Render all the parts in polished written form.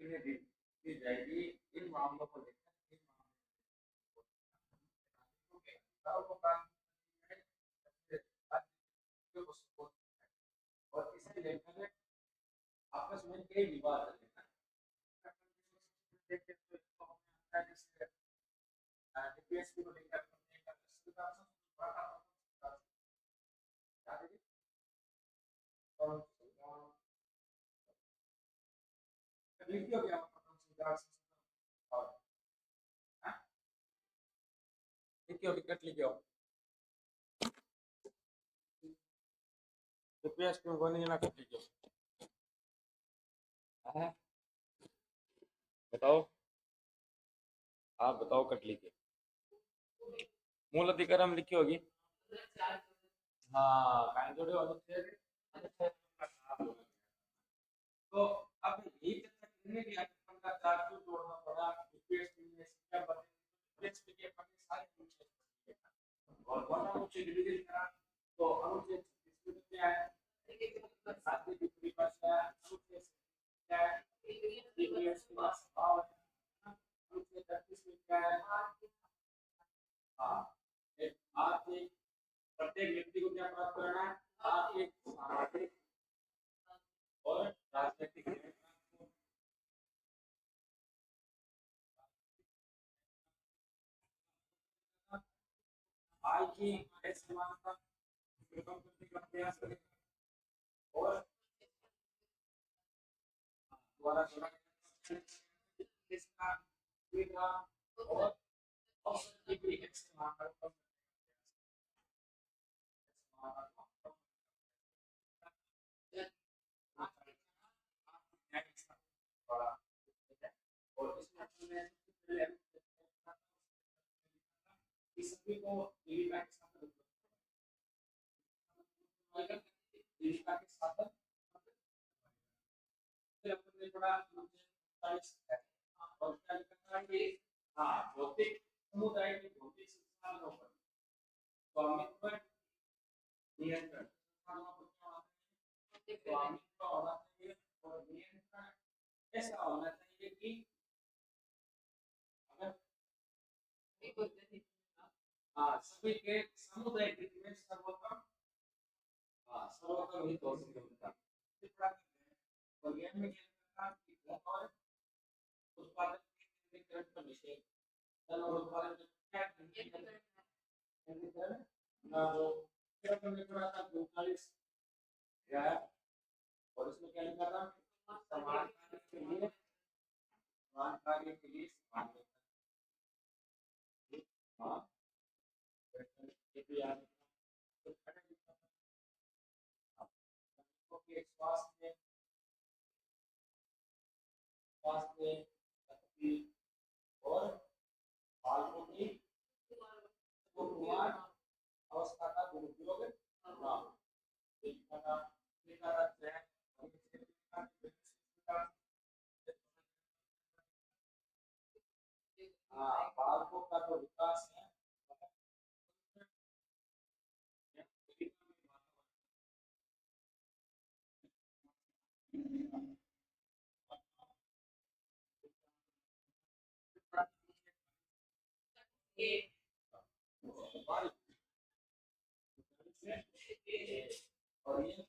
इन्हें दी जाएगी इन मामलों को लेकर इन मामलों के अधिकारों को प्राप्त करने को सपोर्ट और इसे लेकर आपस में कई विवाद चले देखते तो इसको हमने आता है जैसे डीपीएसपी को लेकर हमने एक सुधार बड़ा याद है और लिखियो क्या सुधार और लिखियो विकेट लिखियो डीपीएसपी में कोई नहीं ना कर लिखियो है बताओ आप बताओ कट लिखिए मूल अधिकारम लिखी होगी हाँ कान जोड़े अनुच्छेद तो अब यही चर्चा करने के लिए अपन का चार क्यों जोड़ना पड़ा यूपीएससी में क्या बने यूपीएससी के अपन ने सारे अनुच्छेद और कौन सा अनुच्छेद डिवीजन करा तो अनुच्छेद 36 में क्या है सातवीं टिप्पणी पास है अनुच्छेद क्या है यूपीएससी का स्वभाव है अनुच्छेद 38 में क्या है हाँ एक आर्थिक प्रत्येक व्यक्ति को क्या प्राप्त करना है आर्थिक सामाजिक और राजनीतिक आय की समानता कम करने का प्रयास करेगा और द्वारा इसका विधा और अवसर की एक समानता कम और इसमें इस सभी को जीविका के साथ जीविका के साथ अपने थोड़ा है और क्या लिखा है कि हाँ भौतिक समुदाय की भौतिक संसाधनों पर स्वामित्व नियंत्रण स्वामित्व होना चाहिए और नियंत्रण ऐसा होना चाहिए कि अगर हाँ सभी के समुदाय हित में सर्वोत्तम हाँ सर्वोत्तम हित हो सके और यह में और उत्पादन के नियंत्रण पर निषेध चलो उत्पादन क्या नियंत्रण क्या करने पड़ा था 42 या और इसमें क्या लिखा था समान कार्य के लिए समान हाँ स्वास्थ्य शक्ति और बालकों की कुमार अवस्था का दुरुपयोग बालकों का जो विकास है और ये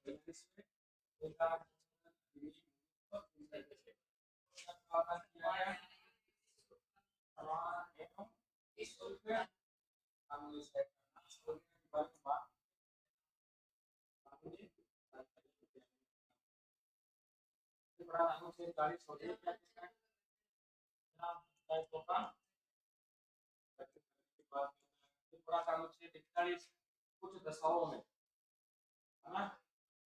कुछ दशाओं में है ना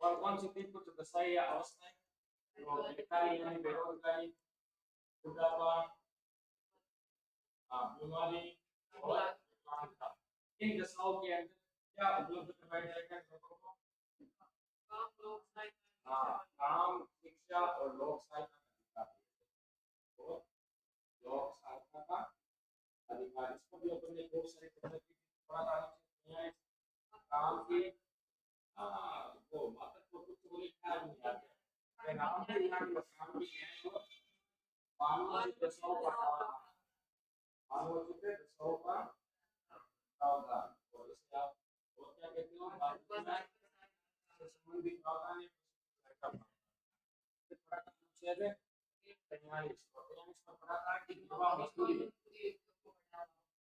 और कौन सी थी कुछ दशाएं या अवस्थाएं तो बेकारी यानी बेरोजगारी बुढ़ापा बीमारी और क्लांति इन दशाओं के अंदर क्या उपलब्ध करवाया जाएगा लोगों को काम शिक्षा और लोक सहायता का अधिकार और लोक सहायता का अधिकार इसको भी अपन ने बहुत सारे काम के वो मतलब को कुछ बोले ख्याल नहीं आते नाम से यहाँ काम भी है मानव दसों का मानव दसों का प्रावधान और इसे आप और क्या कहते हो संबंधित प्रावधान थोड़ा अनुच्छेद 43 का पढ़ा था कि युवा मजदूरी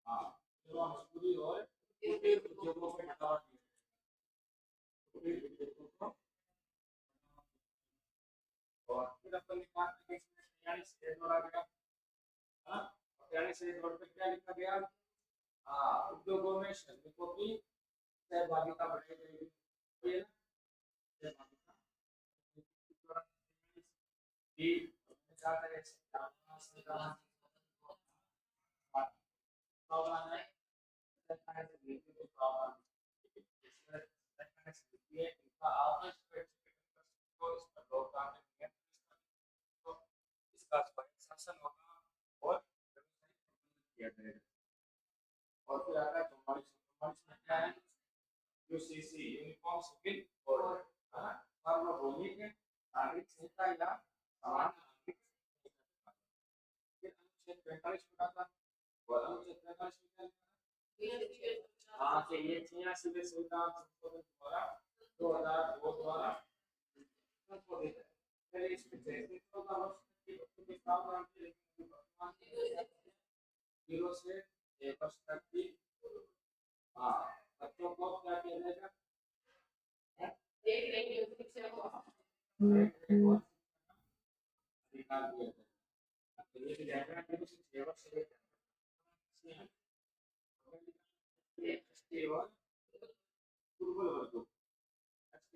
हाँ युवा मजदूरी और कुटीर उद्योगों को बढ़ावा दिया कुटीर उद्योगों को और फिर अपन ने कहा कि इसमें 43 से जोड़ा गया हाँ 43 से जोड़ कर क्या लिखा गया हाँ उद्योगों में श्रमिकों की सहभागिता बढ़ाई गई है ना सहभागिता शासन होगा और किया जाएगा और फिर आता है 44 में क्या है यूसीसी यूनिफॉर्म सिविल कोड है ना सार्वभौमिक नागरिक संहिता या समान नागरिक संहिता फिर अनुच्छेद 45 में आता और अनुच्छेद 45 में क्या हाँ कि ये 86 में संविधान संशोधन द्वारा 2002 द्वारा संशोधित है पहले इसमें 14 वर्ष तक की बच्चों के प्रावधान थे लेकिन वर्तमान 0 से 1 वर्ष तक की हाँ बच्चों को क्या किया जाएगा अधिकार दिया जाएगा तो ये जाएगा 0 से 6 वर्ष से एसटी और दुर्बल वर्गों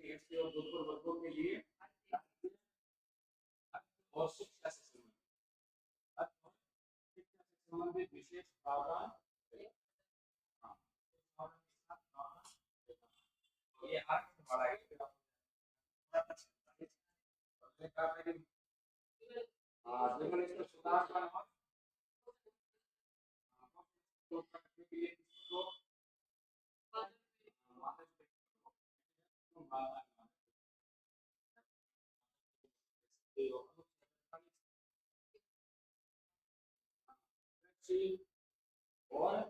एसटी और दुर्बल वर्गों के लिए और शिक्षा से संबंधित विशेष प्रावधान ये आठ हमारा है जर्मन इसका सुधार का नाम तो करने के लिए इसको और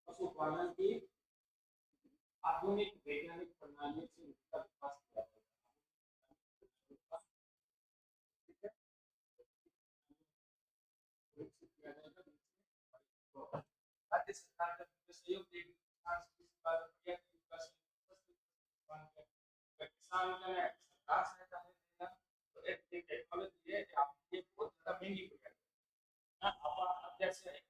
पशुपालन की आधुनिक वैज्ञानिक प्रणालियों से उसका विकास किया राज्य सरकार का सहयोग देगी किसान का सरकार सहायता देगा तो एक टेक्नोलॉजी है आप ये बहुत ज्यादा महंगी पड़ जाएगी ना आप जैसे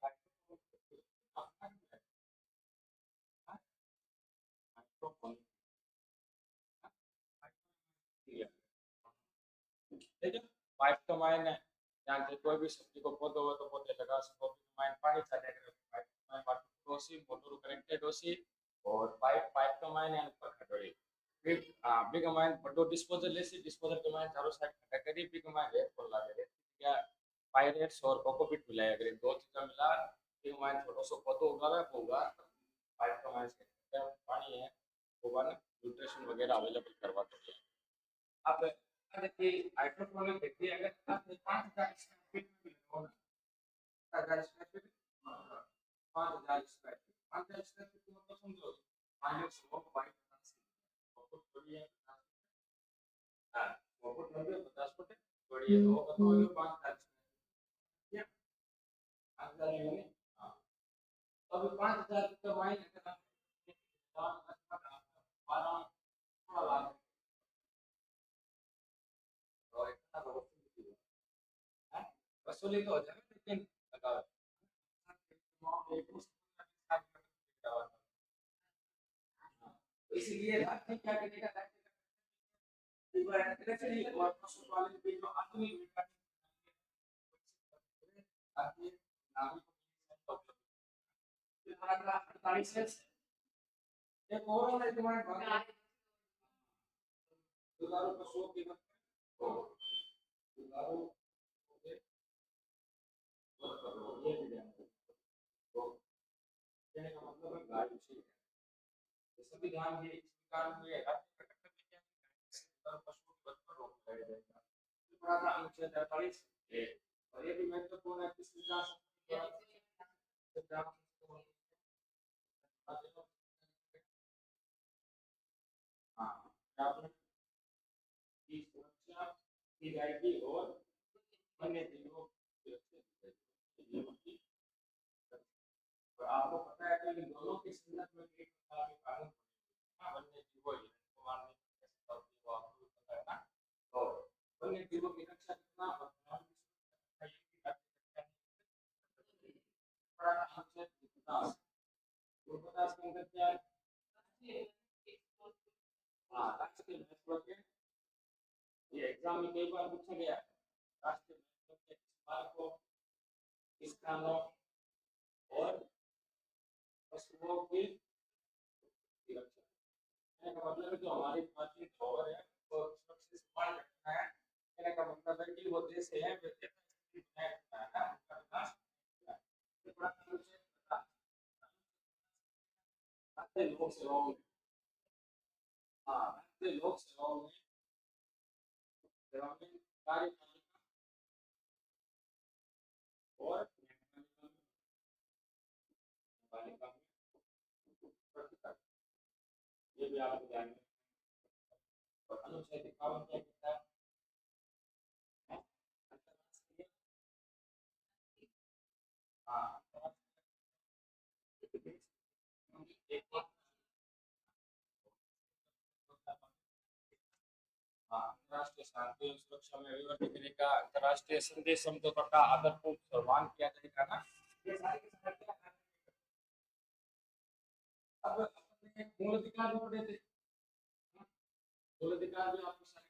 पाइप तो मैंने जानते कोई भी सब्जी को पौधो हो तो पौधे लगा सको मैं पानी चले पाइप में वाटर दोसी मोटर कनेक्टेड होसी और पाइप पाइप तो मैंने ऊपर खटोड़ी फिर बिग मैन बड़ो डिस्पोजल लेसी डिस्पोजल तो मैं चारों साइड खटा करी बिग मैन रेत खोल ला दे क्या पायरेट्स और कोकोपीट मिलाया अगर दो चीजें मिला बिग मैन छोटा सा पौधो उगा रहा होगा पाइप तो मैन से पानी है वो ना न्यूट्रिशन वगैरह अवेलेबल करवा दो अब देखिए हाइड्रोपोनिक देखिए अगर आप 5000 स्क्वायर फीट में भी लगाओ ना 5000 square feet 5000 square feet 5000 square feet मतलब समझो माइनस 1 बहुत बढ़िया हां बहुत बढ़िया 50 फुट बढ़िया तो बताओ 5000 स्क्वायर फीट 5000 यूनिट हां अब 5000 तो माइनस करना 12 थोड़ा लाभ और इतना बहुत वसूली तो हो जाएगा लेकिन लगाओ इसलिए राज्य क्या करेगा राज्य और पशुपालन के जो आधुनिक नागरिक 48 एक और है तुम्हारे पास दुधारू पशुओं की दुधारू ये तो कहने का मतलब है गाय उसी संविधान के कानून में राज्य का कर्तव्य क्या है दुधारू पशुओं की वध पर रोक लगाया जाएगा अनुच्छेद 43 और ये भी महत्वपूर्ण है किस विधान की सुरक्षा की जाएगी और वन्य जीवों की सुरक्षा की जाएगी। और आपको पता है कि इन दोनों के संदर्भ में एक प्रकार के कानून वन्य जीवों को मारने की कैसे होती है वो आपको पता है ना। तो वन्य जीवों की रक्षा करना और वन की सुरक्षा बड़ा अनुच्छेद 50 50 के अंदर क्या है? हाँ, राष्ट्रीय महत्व के ये एग्जाम में कई बार पूछा गया राष्ट्रीय महत्व के पार्कों स्थानों और पशुओं की सुरक्षा। कहने का मतलब है जो हमारी प्राचीन धरोहर है वो सुरक्षित संभाल रखना है। कहने का मतलब है कि वो देश है जो बनाए रखना है ना उनका विकास ये बड़ा अनुच्छेद 50 राज्य लोक सेवाओं में हाँ राज्य लोक सेवाओं में कार्यपालिका और न्यायपालिका में प्रतिकर ये भी आपको ध्यान में और अनुच्छेद 51 क्या कहता है अंतरराष्ट्रीय हाँ अंतर्राष्ट्रीय शांति और सुरक्षा में विवर्त करने का अंतर्राष्ट्रीय संदेश समझौता का आदरपूर्वक सम्मान किया जाएगा ना ये सारी की सारी क्या है? अब अपने मूल अधिकार भी पढ़े थे मूल अधिकार भी आपको सारे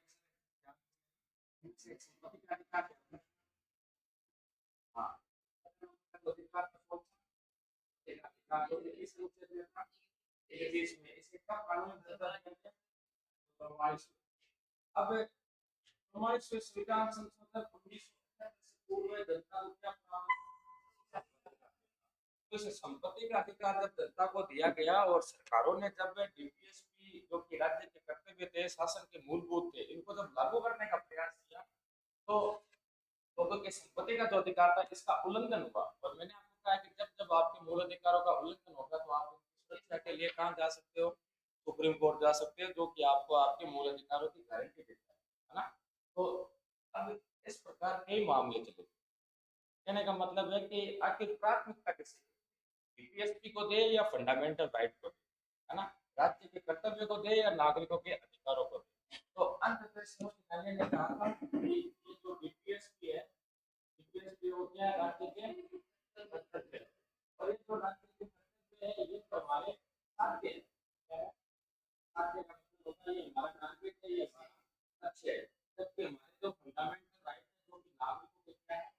संपत्ति का अधिकार है हाँ अधिकार का कौन सा एक अधिकार तो इस रूप से देता एक देश में इसे कब कानून दर्जा किया गया अब हमारे संविधान संशोधन 1970 से पूर्व जनता को क्या प्राप्त तो इस संपत्ति का अधिकार जब जनता को दिया गया और सरकारों ने जब डीपीएसपी जो कि राज्य के कर्तव्य थे शासन के मूलभूत थे इनको जब लागू करने का प्रयास किया तो लोगों के संपत्ति का जो अधिकार था इसका उल्लंघन हुआ और मैंने आपको कहा कि जब जब आपके मूल अधिकारों का उल्लंघन होगा तो आप सुरक्षा के लिए कहाँ जा सकते हो सुप्रीम कोर्ट जा सकते हो जो कि आपको आपके मूल अधिकारों की गारंटी देता है ना तो अब इस प्रकार के मामले चले कहने का मतलब है कि आखिर प्राथमिकता किसकी डीपीएसपी को दे या फंडामेंटल राइट को दे है ना राज्य के कर्तव्य को दे या नागरिकों के अधिकारों को दे तो अंततः सर्वोच्च न्यायालय ने कहा था कि ये जो डीपीएसपी है डीपीएसपी हो गया राज्य के कर्तव्य और ये जो राज्य के कर्तव्य है ये तो हमारे साध्य है साध्य का मतलब होता है ये हमारा टारगेट है ये हमारा लक्ष्य है जबकि हमारे जो फंडामेंटल राइट है जो कि नागरिकों के क्या है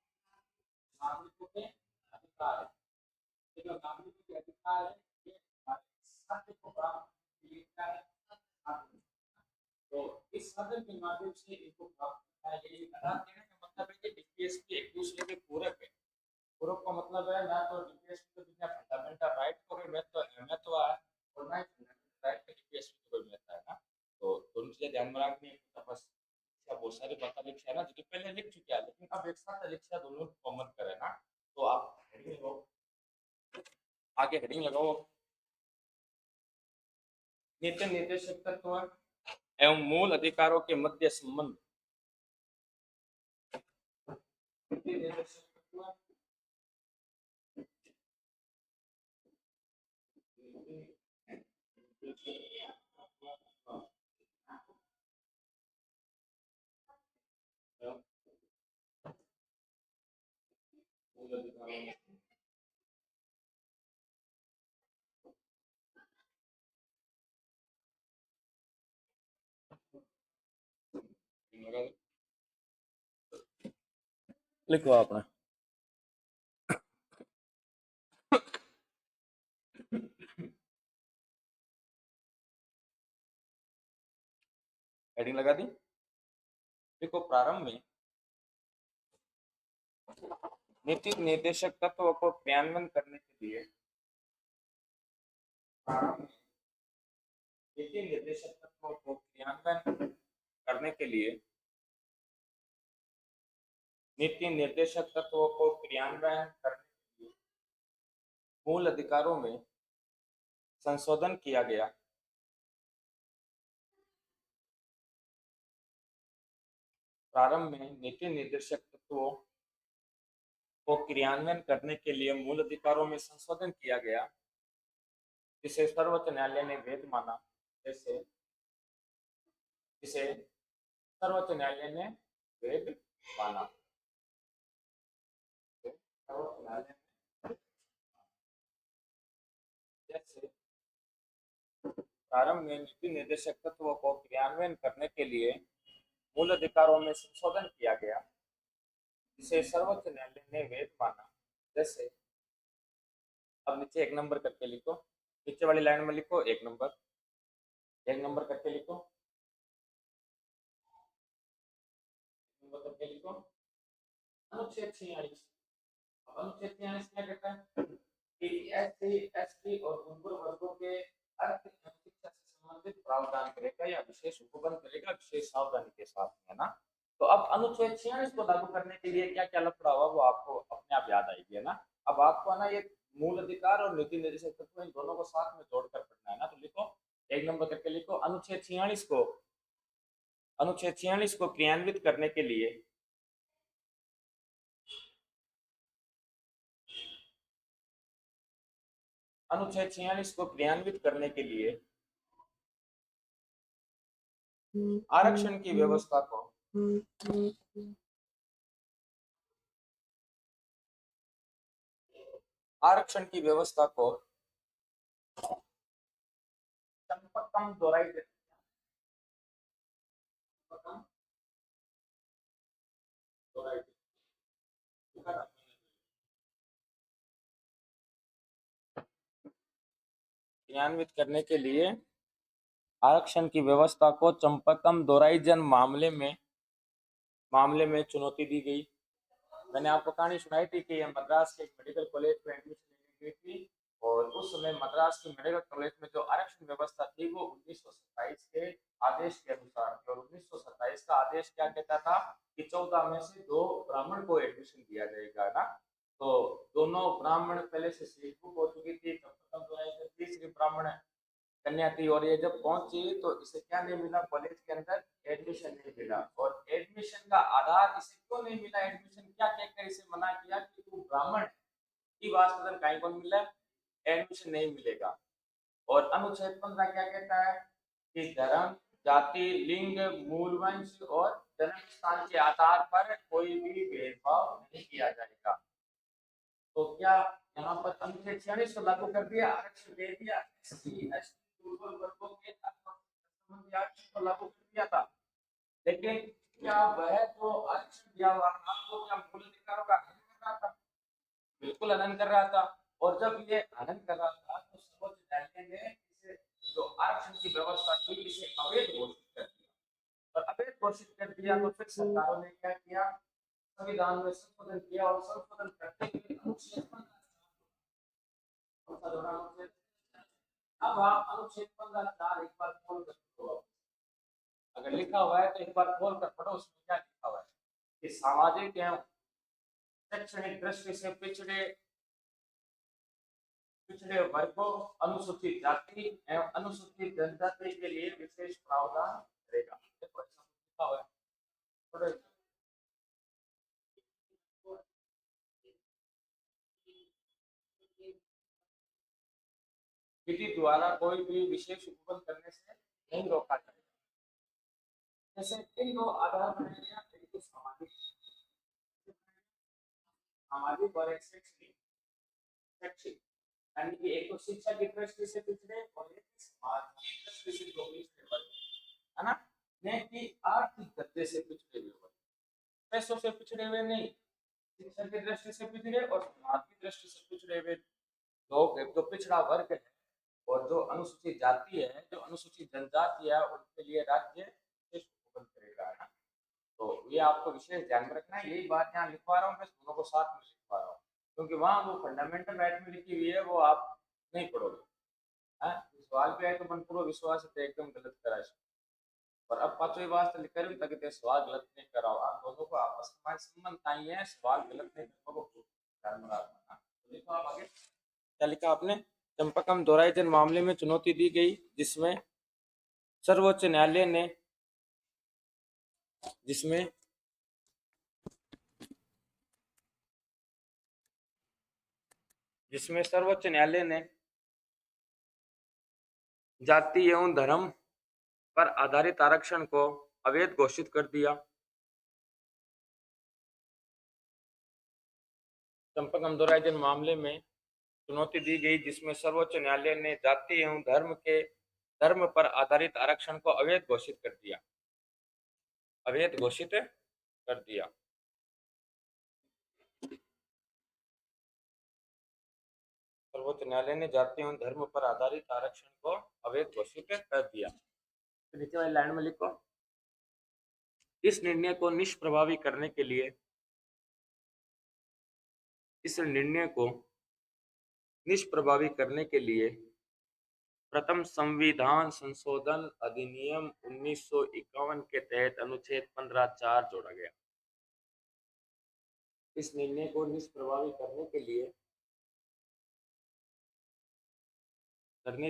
नागरिकों के अधिकार है जो नागरिकों के अधिकार है ये हमारे साध्य को प्राप्त करने के लिए क्या है तो इस साधन के माध्यम से इनको प्राप्त करना है यही कहने का मतलब है कि डीपीएसपी एक दूसरे के पूरक है पूरक का मतलब है ना तो डीपीएसपी के बिना फंडामेंटल राइट को कोई महत्व है और ना ही फंडामेंटल राइट के डीपीएसपी को कोई महत्व है ना तो दोनों चीजें ध्यान में रखनी है बस बहुत सारी बातें लिखी है ना जो पहले लिख चुके हैं लेकिन अब एक साथ लिखा दोनों कॉमन करें ना तो आप हेडिंग लगाओ आगे हेडिंग लगाओ नीति निर्देशक तत्व एवं मूल अधिकारों के मध्य संबंध नीति निर्देशक तत्व मूल अधिकारों लगा लिखो आपने हेडिंग लगा दी देखो प्रारंभ में नीति निर्देशक तत्वों को क्रियान्वयन करने के लिए नीति निर्देशक तत्वों को क्रियान्वयन करने के लिए नीति निर्देशक तत्वों को क्रियान्वयन करने के लिए मूल अधिकारों में संशोधन किया गया। प्रारंभ में नीति निर्देशक तत्वों को क्रियान्वयन करने के लिए मूल अधिकारों में संशोधन किया गया, जिसे सर्वोच्च न्यायालय ने वैध माना। जिसे सर्वोच्च न्यायालय ने वैध माना। सर्वोच्च न्यायालय ने जैसे प्रारंभ में नीति निर्देशक तत्वों को क्रियान्वयन करने के लिए मूल अधिकारों में संशोधन किया गया, जिसे सर्वोच्च न्यायालय ने वैध माना। जैसे अब नीचे एक नंबर करके लिखो, नीचे वाली लाइन में लिखो एक नंबर करके लिखो, करके लिखो। अनुच्छेद 46। अनुच्छेद 46 क्या कहता है कि एससी एसटी और उर्वर वर्गों के अर्थ एवं शिक्षा से संबंधित प्रावधान करेगा या विशेष उपबंध करेगा विशेष सावधानी के साथ, है ना। तो अब अनुच्छेद 46 को लागू करने के लिए क्या क्या लफड़ा हुआ वो आपको अपने आप याद आएगी, है ना। अब आपको ना ये मूल अधिकार और नीति निर्देशक तत्व इन दोनों को साथ में जोड़कर पढ़ना है ना। तो लिखो एक नंबर करके लिखो, अनुच्छेद 46 को क्रियान्वित करने के लिए अनुच्छेद 46 को क्रियान्वित करने के लिए आरक्षण की व्यवस्था को चंपकम दोहराई क्रियान्वित करने के लिए आरक्षण की व्यवस्था को चंपकम दोराईजन मामले में चुनौती दी गई। मैंने आपको कहानी सुनाई थी कि मद्रास के एक मेडिकल कॉलेज में एडमिशन लेने गई थी और उस समय मद्रास के मेडिकल कॉलेज में जो आरक्षण व्यवस्था थी वो 1927 के आदेश के अनुसार थी। और 1927 का आदेश क्या कहता था कि 14 में से 2 ब्राह्मण को एडमिशन दिया जाएगा ना। तो दोनों ब्राह्मण पहले से सीट बुक हो चुकी थी, तीसरी ब्राह्मण कन्या थी और ये जब पहुंची तो इसे क्या नहीं मिला, कॉलेज के अंदर एडमिशन नहीं मिला। और एडमिशन का आधार इसे क्यों नहीं मिला, एडमिशन क्या कहकर इसे मना किया कि तू ब्राह्मण की वास्तव में कहीं को मिला एडमिशन नहीं मिलेगा। और अनुच्छेद 15 क्या कहता है कि धर्म, जाति, लिंग, मूल वंश और जन्म स्थान के आधार पर कोई भी भेदभाव नहीं किया जाएगा। तो क्या यहाँ पर अनुच्छेद 46 को लागू कर दिया, आरक्षण दे दिया, एससी एसटी दुर्बल वर्गों के आरक्षण को लागू कर दिया था। लेकिन क्या वह जो आरक्षण दिया हुआ था वो क्या मूल अधिकारों का हनन कर रहा था? बिल्कुल हनन कर रहा था। और जब ये हनन कर रहा था तो सर्वोच्च न्यायालय ने इसे जो आरक्षण की व्यवस्था थी इसे अवैध घोषित कर दिया। और अवैध घोषित कर दिया तो फिर सरकारों ने क्या किया, संविधान में संशोधन किया और संशोधन करते हुए अनुच्छेद 15 अब आप अनुच्छेद 15(4) एक बार खोल कर पढ़ो। अगर लिखा हुआ है तो एक बार खोल कर पढ़ो, उसमें क्या लिखा हुआ है कि सामाजिक एवं शैक्षणिक दृष्टि से पिछड़े वर्गों, अनुसूचित जाति एवं अनुसूचित जनजाति के लिए विशेष प्रावधान करेगा। देखो ऐसा लिखा हुआ है। विधि द्वारा कोई भी विशेष उपबंध करने से नहीं रोका जाएगा। जैसे इन दो आधार बनाया गया, एक तो सामाजिक और एक शैक्षिक यानी कि एक तो शिक्षा की दृष्टि से पिछड़े और एक समाज की दृष्टि से जो पिछड़े वर्ग, है ना। नहीं कि आर्थिक दर्जे से पिछड़े हुए वर्ग, पैसों से पिछड़े हुए नहीं, शिक्षा की दृष्टि से पिछड़े और समाज की दृष्टि से पिछड़े हुए लोग, जो पिछड़ा वर्ग है और जो अनुसूचित जाति है, जो अनुसूचित जनजाति है, उनके लिए राज्य विशेष उपबंध करेगा, है ना। तो ये आपको विशेष ध्यान में रखना है। यही बात यहाँ लिखवा रहा हूँ, मैं दोनों को साथ में लिखवा रहा हूँ क्योंकि वहां वो फंडामेंटल राइट में लिखी हुई है, वो आप नहीं पढ़ोगे। सवाल पे आए तो मन पूर्व विश्वास है एकदम गलत करा है। और अब पांचवी बात लिख कर ताकि ते सवाल गलत नहीं कराओ। आप दोनों को आपस में संबंध चाहिए है, सवाल गलत नहीं करो को ध्यान में रखना। तो देखो आप आगे क्या लिखा आपने, चंपाकम दोहराई मामले में चुनौती दी गई जिसमें सर्वोच्च न्यायालय ने जिसमें सर्वोच्च न्यायालय ने जाति एवं धर्म पर आधारित आरक्षण को अवैध घोषित कर दिया। चंपाकम दोहराई मामले में चुनौती दी गई जिसमें सर्वोच्च न्यायालय ने जाति एवं धर्म पर आधारित आरक्षण को अवैध घोषित कर दिया। सर्वोच्च न्यायालय ने जाति एवं धर्म पर आधारित आरक्षण को अवैध घोषित कर दिया। तो नीचे वाली लाइन में लिखो, इस निर्णय को निष्प्रभावी करने के लिए प्रथम संविधान संशोधन अधिनियम 1951 के तहत अनुच्छेद 15(4) जोड़ा गया। इस निर्णय को निष्प्रभावी करने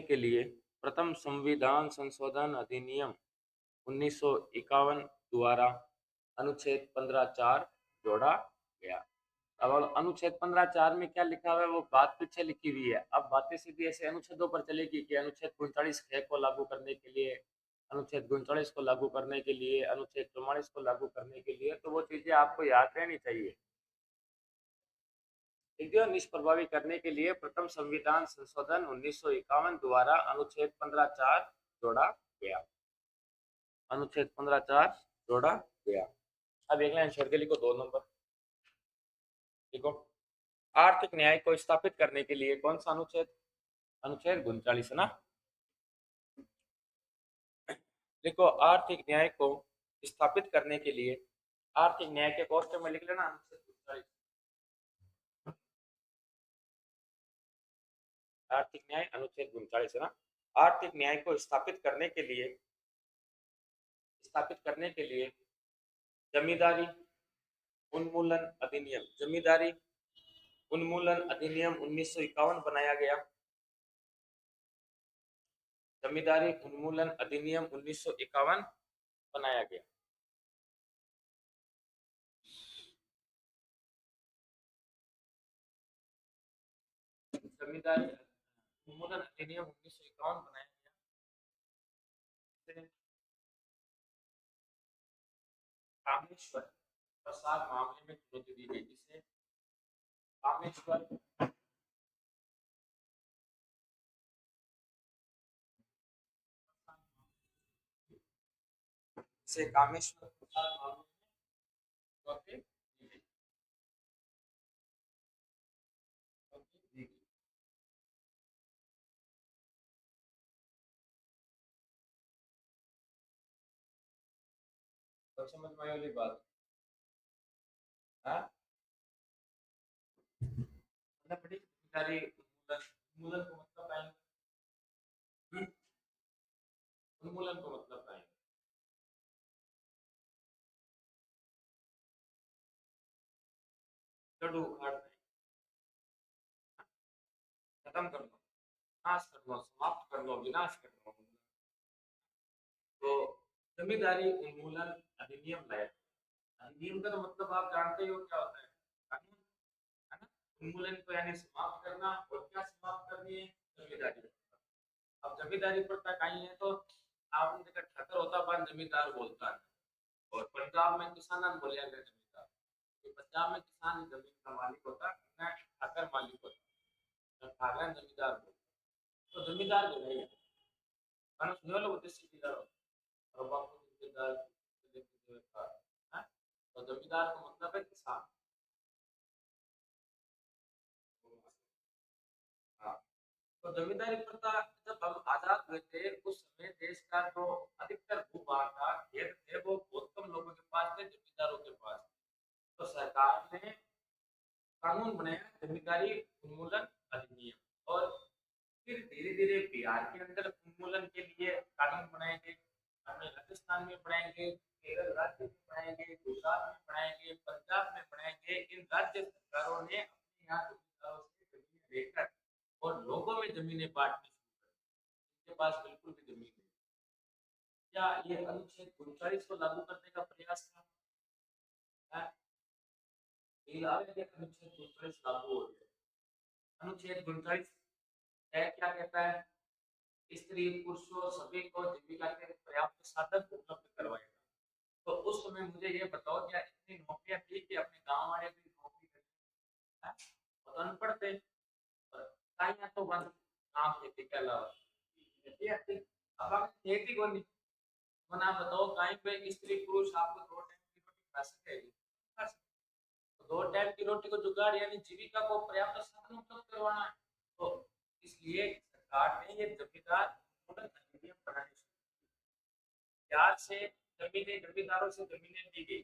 के लिए प्रथम संविधान संशोधन अधिनियम 1951 द्वारा अनुच्छेद 15(4) जोड़ा गया। अब अनुच्छेद 15(4) में क्या लिखा हुआ है वो बात पीछे लिखी हुई है। अब बातें सीधी ऐसे अनुच्छेदों पर चलेगी कि अनुच्छेद 39 को लागू करने के लिए, अनुच्छेद 39 को लागू करने के लिए, अनुच्छेद 44 को लागू करने के लिए, तो वो चीजें आपको याद रहनी चाहिए। निष्प्रभावी करने के लिए प्रथम संविधान संशोधन 1951 द्वारा अनुच्छेद 15(4) जोड़ा गया। अनुच्छेद 15(4) जोड़ा गया। अब एक लाइन छोड़ के लिखो 2 नंबर। देखो, आर्थिक न्याय को स्थापित करने के लिए कौन सा अनुच्छेद, अनुच्छेद 39 है ना। देखो, आर्थिक न्याय को स्थापित करने के लिए आर्थिक न्याय के कोष्टक में लिख लेना अनुच्छेद 39। आर्थिक न्याय अनुच्छेद 39 है ना। आर्थिक न्याय को स्थापित करने के लिए जमींदारी उन्मूलन अधिनियम 1951 बनाया गया। जमींदारी उन्मूलन अधिनियम 1951 बनाया गया। जमींदारी उन्मूलन अधिनियम 1951 बनाया गया। कामेश्वर प्रसाद मामले में चुनौती दी गई, जिसे कामेश्वर प्रसाद मामले में चुनौती दी गई। तो समझ में आई वाली बात, हाँ मतलब बड़ी जमींदारी उन्मूलन को मतलब आएंगे, उन्मूलन को मतलब आएंगे जड़ उखाड़ खत्म कर लो, नाश कर लो, समाप्त कर लो, विनाश कर लो। तो जमींदारी उन्मूलन अधिनियम लाया। अधिनियम का तो मतलब आप जानते ही हो क्या होता है, कानून, है ना। उन्मूलन को यानी समाप्त करना, और क्या समाप्त करनी है, जमींदारी। अब जमींदारी प्रथा कहीं है तो आपने देखा ठक्कर होता पर जमींदार बोलता है, और पंजाब में किसान बोलिया गया जमींदार। तो पंजाब में किसान जमीन का मालिक होता है, ठक्कर मालिक होता है, ठाकरा जमींदार बोलता। तो जमींदार जो है मानो सुनो लोग उद्देश्य जमींदार और बापू जमींदार है। तो जमींदार का मतलब है किसान। हाँ, तो जमींदारी प्रथा जब हम आजाद हुए थे उस समय देश का जो अधिकतर भूभाग था, खेत थे, वो बहुत कम लोगों के पास थे, जमींदारों के पास। तो सरकार ने कानून बनाया जमींदारी उन्मूलन अधिनियम, और फिर धीरे धीरे बिहार के अंदर उन्मूलन के लिए कानून बनाए गए, अपने राजस्थान में पढ़ाएंगे, केरल राज्य में पढ़ाएंगे, गुजरात में पढ़ाएंगे, पंजाब में पढ़ाएंगे। इन राज्य सरकारों ने अपने यहाँ जमींदारों से जमीनें लेकर और लोगों में जमीनें बांटनी शुरू कर दी। इनके पास बिल्कुल भी जमीन नहीं। क्या ये अनुच्छेद 39 को लागू करने का प्रयास था? अनुच्छेद 39 लागू हो गया। अनुच्छेद 39 क्या कहता है? स्त्री पुरुषों सभी को जीविका के पर्याप्त साधन उपलब्ध करवाएगा। तो उस समय मुझे ये बताओ, क्या इतनी नौकरियां थी कि अपने गांव वाले भी नौकरी करते? तो अनपढ़ थे, कहीं तो बंद काम खेती के अलावा अब आप खेती को नहीं मना। बताओ कहीं पे स्त्री पुरुष आपको 2 टाइम की रोटी खा सकेगी? तो 2 टाइम की रोटी को जुगाड़ यानी जीविका को पर्याप्त साधन उपलब्ध करवाना है। तो इसलिए सरकार ने ये जमींदार अधिनियम बनाने शुरू किए। प्यार से जमीनें जमींदारों से जमीनें दी गई।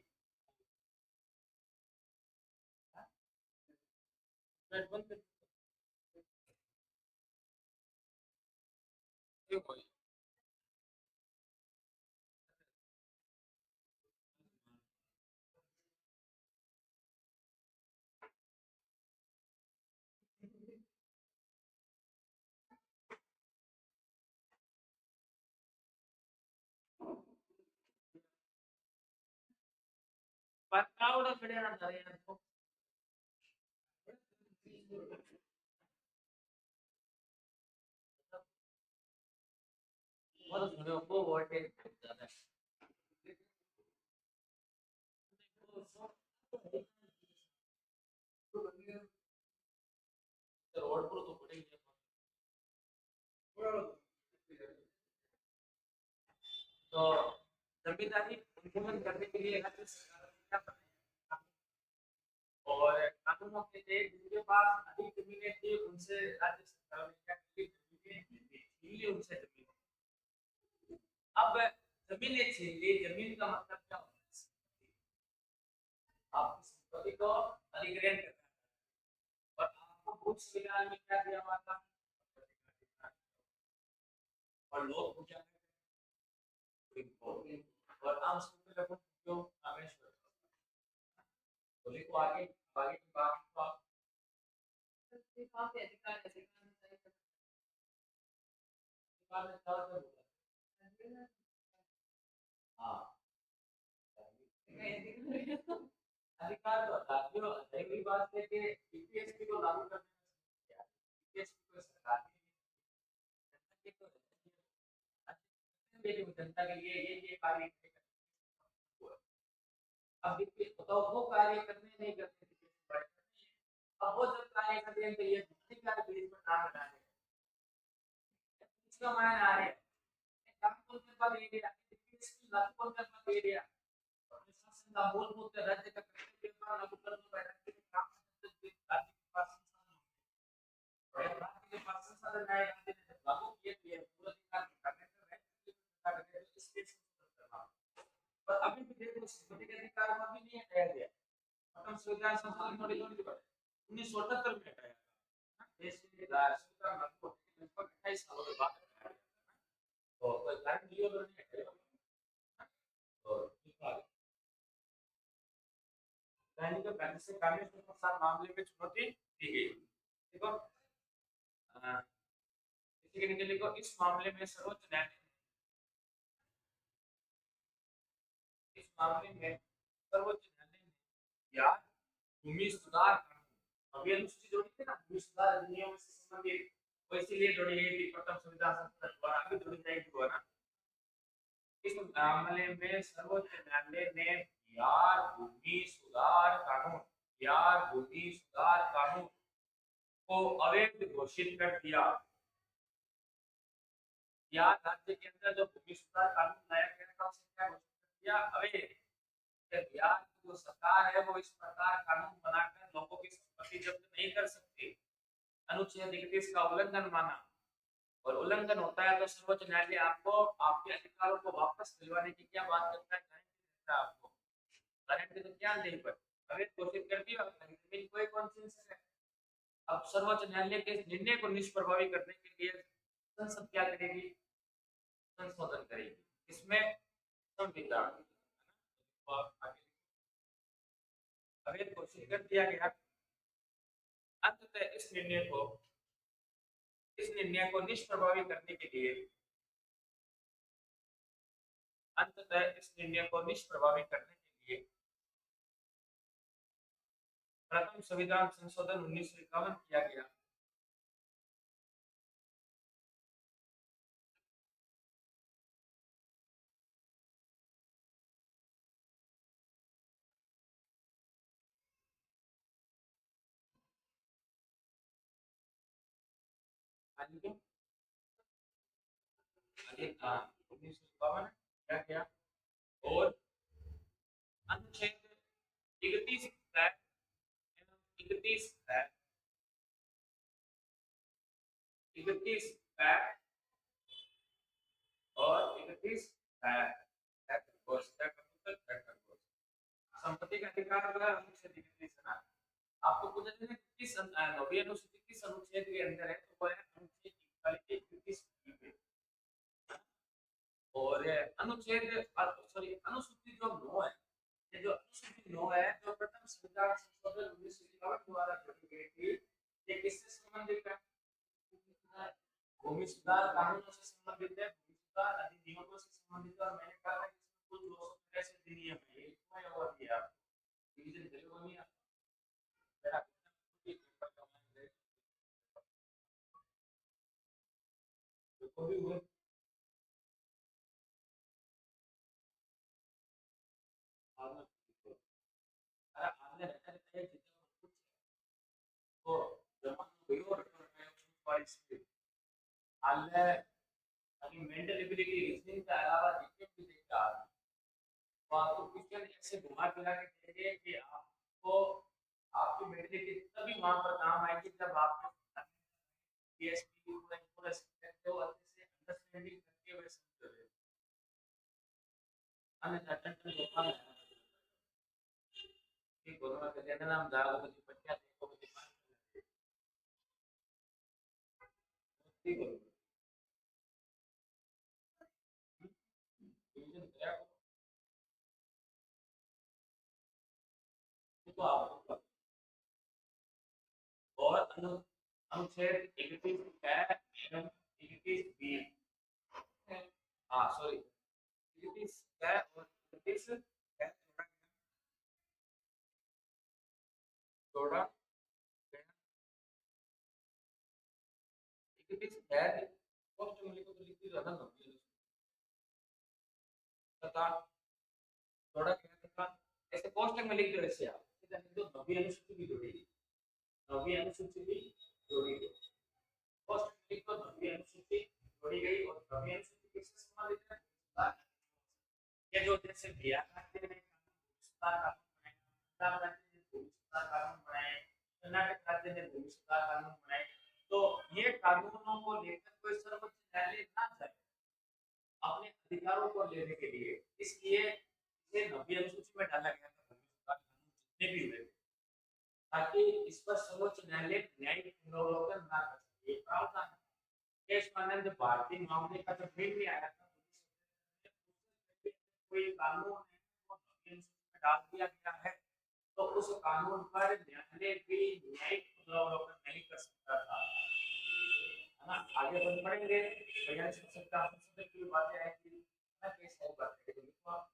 पक्कावड़ा खड़े ना करे तो वो सुनो को वोल्टेज ज्यादा है। रोड पर तो पड़ेगी। तो जमींदारी उन्मूलन करने के लिए राज्य सरकार ने क्या बनाया? और कानूनों के तहत जिनके पास अधिक जमीनें थी उनसे राज्य सरकार ने क्या की? जमीनें छीन ली उनसे जमीन। अब जमीनें छीन ली, जमीन का मतलब क्या होता है? आपकी संपत्ति को अधिग्रहण करना है। और आपको भूख संविधान में क्या दिया हुआ था? और लोग क्या और आम लोगों क्यों कामेश्वर बोले को आगे आगे की बात को आप अधिकार में क्या होता है? हाँ अधिकार तो था जो पहली बात है कि यूपीएससी को लागू करने में यूपीएससी को सरकार ने जनता के लिए ये कार्य अब बताओ वो कार्य करने नहीं करते। अब वो जब कार्य करते हैं तो ये कार्य बेस पर नाम बना रहे हैं। इसका मायने आ रहा है काम को के बाद एरिया यूपीएससी लागू करने के बाद एरिया शासन का मूलभूत राज्य का कर्तव्य पर लागू करने का राज्य के काम राज्य के पास राज्य के पास संसाधन आए लागू किए थे पूरा अधिकार करने का राज्य के स्पेस पर अभी भी देखो संपत्ति के अधिकार में भी नहीं हटाया गया। प्रथम संविधान संशोधन मॉड्यूल 1978 में हटाया गया। देश के संविधान लगभग 28 सालों के बाद हटाया गया। तो कोई कारण लियो तो नहीं हटाया। तो पहली तो पहले से कानून के अनुसार मामले में चुनौती दी गई। देखो इसी के नीचे लिखो इस मामले में सर्वोच्च न्यायालय ने या भूमि सुधार कानून अभी अनुसूची जोड़ी थी ना भूमि सुधार अधिनियम से संबंधित तो इसीलिए जोड़ी गई थी प्रथम संविधान संशोधन द्वारा अभी जोड़ी जाएगी दोबारा। इस मामले में सर्वोच्च न्यायालय ने बिहार भूमि सुधार कानून को अवैध घोषित कर दिया। बिहार राज्य के अंदर जो भूमि सुधार कानून लाया गया था उसे क्या घोषित कर दिया? अवैध। बिहार की जो सरकार है वो इस प्रकार कानून बनाकर लोगों की संपत्ति जब्त नहीं कर सकती। अनुच्छेद 31 का उल्लंघन माना और उल्लंघन होता है तो सर्वोच्च न्यायालय आपको आपके अधिकारों को वापस दिलवाने की क्या बात करता है? गारंटी देता है आपको। गारंटी तो क्या नहीं पर अवैध घोषित कर दिया लेकिन कोई कॉन्सेंसस है। अब सर्वोच्च न्यायालय के निर्णय को निष्प्रभावी करने के लिए संसद क्या करेगी? संशोधन करेगी। इसमें संविदा अवैध घोषित कर दिया गया। अंततः इस निर्णय को निष्प्रभावी करने के लिए प्रथम संविधान संशोधन 1951 किया गया। हाँ, 1951 किया गया और अनुच्छेद 31 31 31 और 31 संपत्ति का अधिकार वाला अनुच्छेद 31 है ना। आपको पूछा था कि किस नवीं अनुसूची किस अनुच्छेद के अंदर है, तो वो है अनुच्छेद 31 पे। और अनुसूची जो 9 है, ये जो अनुसूची 9 है जो प्रथम संविधान संशोधन 1951 द्वारा जोड़ी गई थी, ये किससे संबंधित है? भूमि सुधार कानूनों से संबंधित है, भूमि सुधार अधिनियमों से संबंधित है। और मैंने कहा था कि कुल 263 अधिनियम है, ये इसमें और दिया डिवीजन चलेगा नहीं आपका मेरा पेपर का मैंने देखो भी हुए। अरे आपने रहता रहता है जितना कुछ तो जमा हुई और वाली स्पीड हाल है। अभी मेंटल एबिलिटी रीजनिंग के अलावा जीके भी देखता है, तो आपको क्वेश्चन ऐसे घुमा फिरा के देंगे कि आपको आपकी मेंटलिटी तभी वहां पर काम आएगी जब आप पीएचडी पूरा पूरा सब्जेक्ट को अच्छे से अंडरस्टैंडिंग करके हुए समझोगे। हमें अटेंशन होता है कि कोरोना के लिए नाम जाओ तो बच्चा देखो तो दिमाग ठीक है। डिवीजन गया तो आप और अनुच्छेद 31 है एवं 31 बी, हाँ सॉरी 31 है और 31 है जोड़ा गया। 31 है पोस्ट में लिखो तो लिखती ज्यादा लंबी है तथा जोड़ा गया तथा ऐसे पोस्ट में लिख दो, ऐसे आप सीधा लिख दो नवी अनुसूची भी जोड़ी, नवी अनुसूची भी जोड़ी गई। पोस्ट में लिख दो नवी अनुसूची जोड़ी गई और नवी अनुसूची किससे संबंधित है? ये जो जैसे बिहार राज्य ने सुधार कानून बनाए, पंजाब राज्य ने भूमि सुधार कानून बनाए, कर्नाटक राज्य ने भूमि सुधार कानून बनाए, तो ये कानूनों को लेकर कोई सर्वोच्च न्यायालय ना जाए अपने अधिकारों को लेने के लिए, इसलिए इसे नवी अनुसूची में डाला गया था भूमि सुधार कानून जितने भी हुए, ताकि इस पर सर्वोच्च न्यायालय न्यायिक पुनरावलोकन ना कर सके। ये प्रावधान केशवानंद भारती मामले का जब निर्णय आया था कोई कानून है वो नवी अनुसूची में डाल दिया गया है, तो उस कानून पर न्यायालय भी न्यायिक पुनरावलोकन नहीं कर सकता था, है ना। आगे बढ़ पढ़ेंगे बयान सकता की बातें आएगी ना, केस है बातें तो आप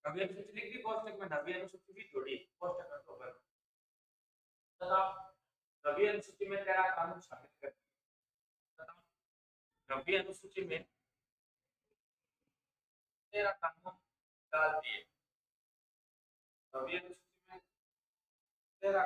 नवी अनुसूची लिख दी, कोष्टक में नवी अनुसूची भी जोड़ी कोष्टक अक्टूबर तथा नवी अनुसूची में तेरा कानून शामिल कर तथा नवी अनुसूची में तेरा कानून डाल दिए, नवी अनुसूची में तेरा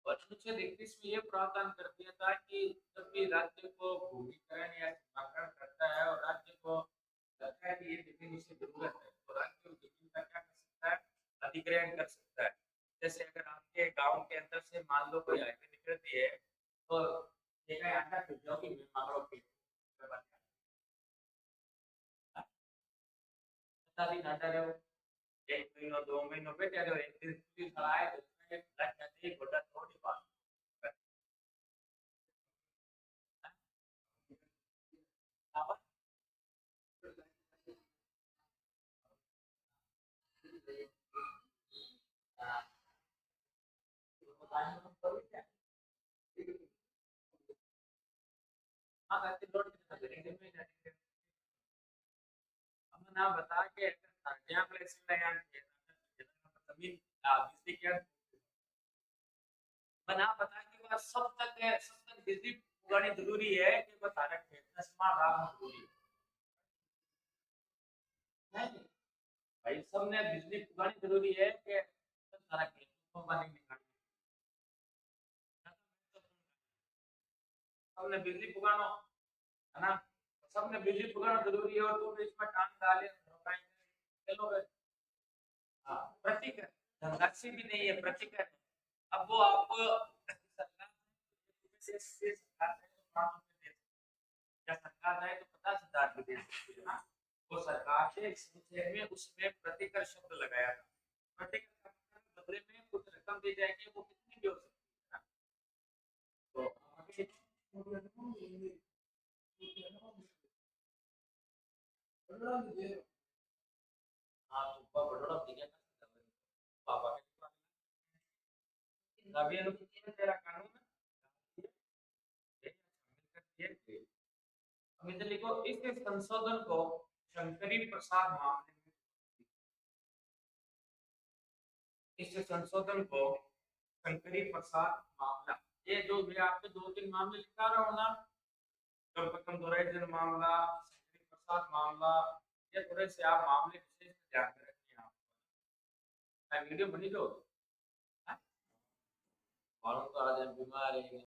और अनुच्छेद 31 में ये प्रावधान कर दिया था कि जब भी राज्य को भूमिकरण या सीमाकरण करता है और राज्य को लगता है कि ये जमीन की जरूरत है, तो राज्य उस जमीन का क्या कर सकता है? अधिग्रहण कर सकता है। जैसे अगर आपके गांव के अंदर से मान लो कोई हाईवे निकलती है, तो देखा आटा फिर जाओ कि मैं मान लो कि 15 दिन हटा रहे हो, 1 महीनो 2 महीनो बैठे रहो, एक दिन पुलिस वाला आए तो उसमें लग जाते ही घोटा थोड़ी बात। हाँ करते लोड कितना करेंगे में जाके हम ना बता के यहाँ प्लेस में यार जमीन बिजली के बना बता के बाद सब तक बिजली उगानी जरूरी है कि वो सारा खेत में स्मार्ट रखना जरूरी है नहीं भाई सबने बिजली उगानी जरूरी है कि सब सारा खेत को पानी निकालना सबने बिजली उगाना है ना सबने बिजली उगाना जरूरी है और तुम इसमें टांग डाले चलो हाँ प्रतीक है धनराशि भी नहीं है प्रतीक है अब वो आपको सरकार से सरकार है तो 5 रुपए दे या सरकार है तो 50,000 भी दे सकती है ना वो सरकार से संचय में उसमें प्रतिकर शब्द लगाया था प्रतिकर का बदले में कुछ रकम दी जाएगी वो कितनी भी हो सकती है ना तो हाँ तो बड़ोड़ा दिया पापा के अभी अनुच्छेद तेरा कानून है लिखो इस संशोधन को शंकरी प्रसाद मामले में इस संशोधन को शंकरी प्रसाद मामला ये जो मैं आपके 2-3 मामले लिखा रहा हूँ ना कम दोहराई मामला शंकरी प्रसाद मामला ये थोड़े से आप मामले विशेष ध्यान में रखिए आप वीडियो बनी दो और तो आज बीमार है